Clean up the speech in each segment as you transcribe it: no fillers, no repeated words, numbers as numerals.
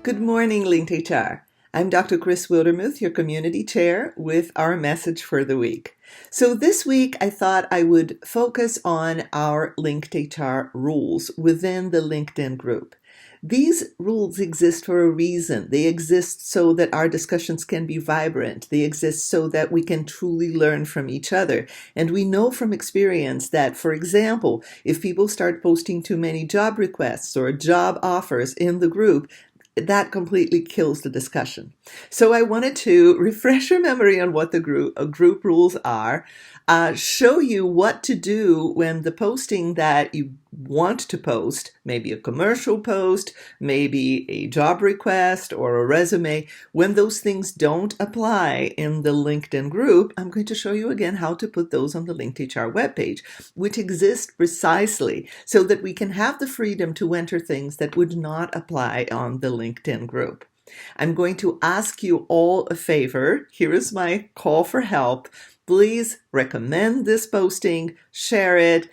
Good morning, Linked HR. I'm Dr. Chris Wildermuth, your community chair, with our message for the week. So this week, I thought I would focus on our Linked HR rules within the LinkedIn group. These rules exist for a reason. They exist so that our discussions can be vibrant. They exist so that we can truly learn from each other. And we know from experience that, for example, if people start posting too many job requests or job offers in the group, that completely kills the discussion. So I wanted to refresh your memory on what the group rules are, show you what to do when the posting that you want to post, maybe a commercial post, maybe a job request or a resume, when those things don't apply in the LinkedIn group, I'm going to show you again how to put those on the Linked HR webpage, which exists precisely so that we can have the freedom to enter things that would not apply on the LinkedIn group. I'm going to ask you all a favor. Here is my call for help. Please recommend this posting, share it,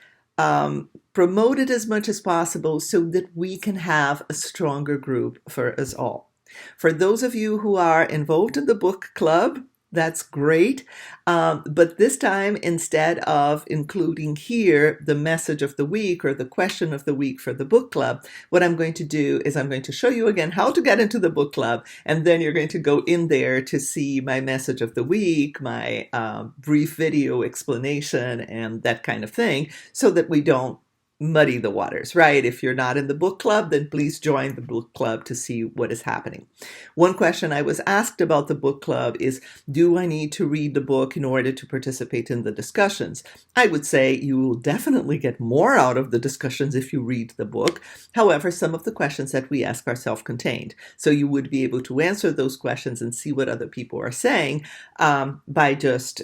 promote it as much as possible so that we can have a stronger group for us all. For those of you who are involved in the book club, that's great. But this time, instead of including here the message of the week or the question of the week for the book club, what I'm going to do is I'm going to show you again how to get into the book club. And then you're going to go in there to see my message of the week, my brief video explanation, and that kind of thing, so that we don't muddy the waters, right? If you're not in the book club, then please join the book club to see what is happening. One question I was asked about the book club is, do I need to read the book in order to participate in the discussions? I would say you will definitely get more out of the discussions if you read the book. However, some of the questions that we ask are self-contained. So you would be able to answer those questions and see what other people are saying by just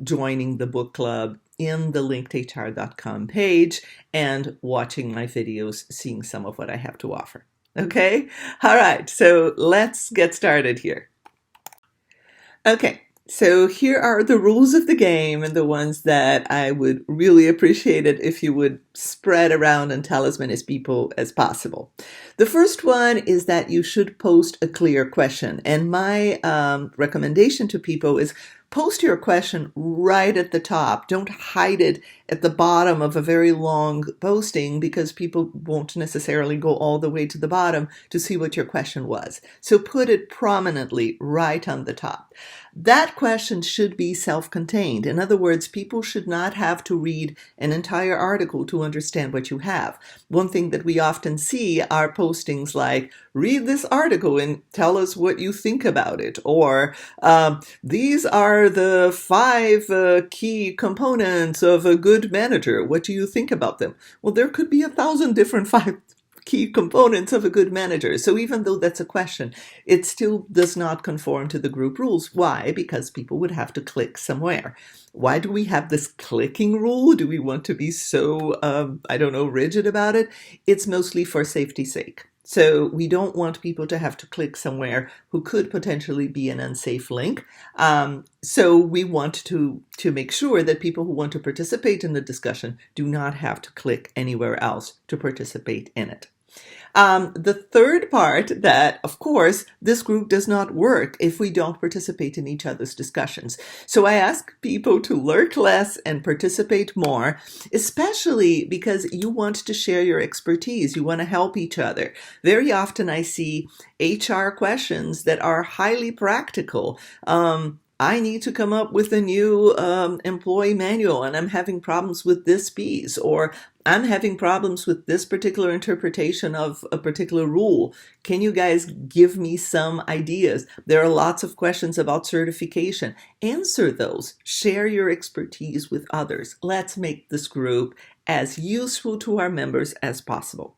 joining the book club in the linkedhr.com page and watching my videos, seeing some of what I have to offer. Okay? All right, so let's get started here. Okay, so here are the rules of the game and the ones that I would really appreciate it if you would spread around and tell as many people as possible. The first one is that you should post a clear question. And my recommendation to people is post your question right at the top. Don't hide it at the bottom of a very long posting because people won't necessarily go all the way to the bottom to see what your question was. So put it prominently right on the top. That question should be self-contained. In other words, people should not have to read an entire article to understand what you have. One thing that we often see are postings like, read this article and tell us what you think about it, or these are the 5 key components of a good manager. What do you think about them? Well, there could be 1,000 different 5 key components of a good manager. So even though that's a question, it still does not conform to the group rules. Why? Because people would have to click somewhere. Why do we have this clicking rule? Do we want to be so, rigid about it? It's mostly for safety's sake. So we don't want people to have to click somewhere who could potentially be an unsafe link. So we want to make sure that people who want to participate in the discussion do not have to click anywhere else to participate in it. The third part that, of course, this group does not work if we don't participate in each other's discussions. So I ask people to lurk less and participate more, especially because you want to share your expertise. You want to help each other. Very often I see HR questions that are highly practical. I need to come up with a new employee manual and I'm having problems with this piece, or I'm having problems with this particular interpretation of a particular rule. Can you guys give me some ideas? There are lots of questions about certification. Answer those. Share your expertise with others. Let's make this group as useful to our members as possible.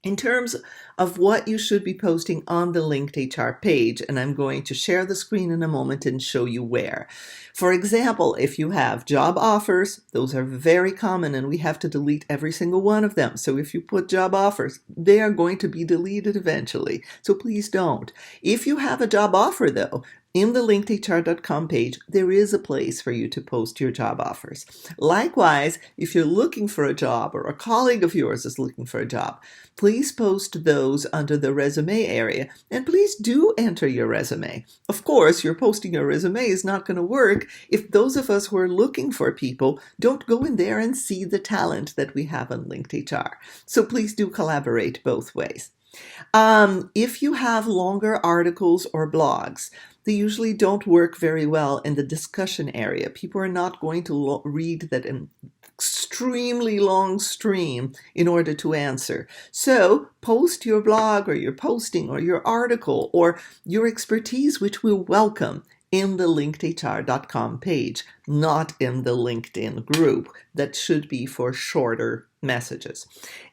In terms of what you should be posting on the Linked HR page, and I'm going to share the screen in a moment and show you where. For example, if you have job offers, those are very common and we have to delete every single one of them. So if you put job offers, they are going to be deleted eventually. So please don't. If you have a job offer though, in the linkedhr.com page, there is a place for you to post your job offers. Likewise, if you're looking for a job or a colleague of yours is looking for a job, please post those under the resume area, and please do enter your resume. Of course, your posting your resume is not going to work if those of us who are looking for people don't go in there and see the talent that we have on LinkedHR. So please do collaborate both ways. If you have longer articles or blogs, they usually don't work very well in the discussion area. People are not going to read that extremely long stream in order to answer. So post your blog or your posting or your article or your expertise, which we'll welcome, in the linkedhr.com page, not in the LinkedIn group. That should be for shorter messages.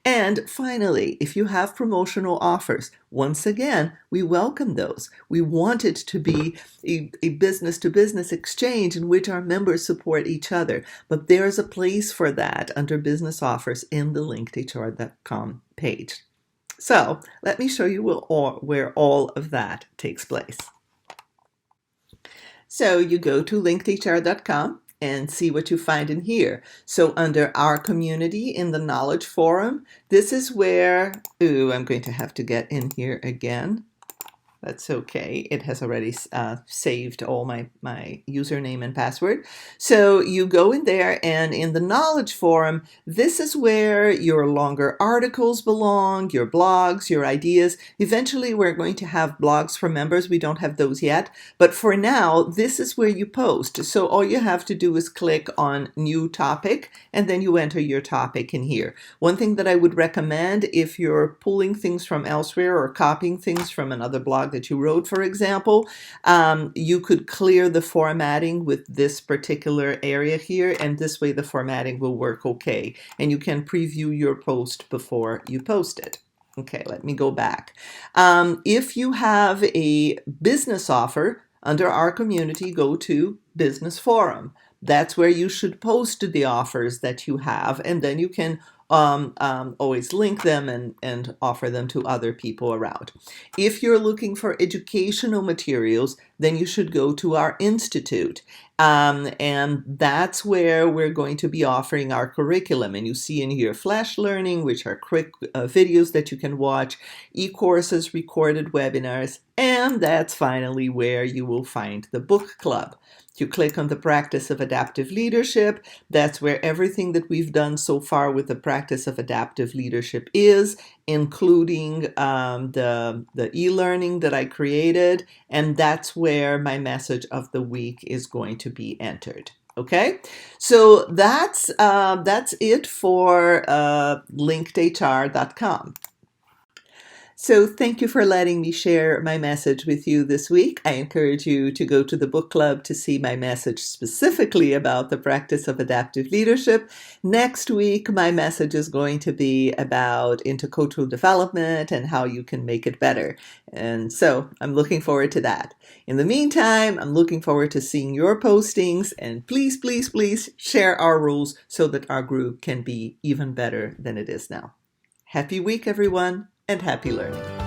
And finally, if you have promotional offers, once again, we welcome those. We want it to be a business-to-business exchange in which our members support each other. But there's a place for that under business offers in the linkedhr.com page. So let me show you where all of that takes place. So you go to linkedhr.com and see what you find in here. So under our community in the Knowledge Forum, this is where, I'm going to have to get in here again. That's okay. It has already saved all my username and password. So you go in there, and in the Knowledge Forum, this is where your longer articles belong, your blogs, your ideas. Eventually, we're going to have blogs for members. We don't have those yet. But for now, this is where you post. So all you have to do is click on New Topic, and then you enter your topic in here. One thing that I would recommend, if you're pulling things from elsewhere or copying things from another blog that you wrote, for example, you could clear the formatting with this particular area here, and this way the formatting will work okay. And you can preview your post before you post it. Okay, let me go back. If you have a business offer under our community, go to Business Forum. That's where you should post the offers that you have, and then you can always link them and offer them to other people around. If you're looking for educational materials, then you should go to our Institute. And that's where we're going to be offering our curriculum. And you see in here Flash Learning, which are quick videos that you can watch, e-courses, recorded webinars, and that's finally where you will find the book club. You click on the practice of adaptive leadership. That's where everything that we've done so far with the practice of adaptive leadership is, including the e-learning that I created. And that's where my message of the week is going to be entered. Okay, so that's it for linkedhr.com. So thank you for letting me share my message with you this week. I encourage you to go to the book club to see my message specifically about the practice of adaptive leadership. Next week, my message is going to be about intercultural development and how you can make it better. And so I'm looking forward to that. In the meantime, I'm looking forward to seeing your postings, and please, please, please share our rules so that our group can be even better than it is now. Happy week, everyone, and happy learning.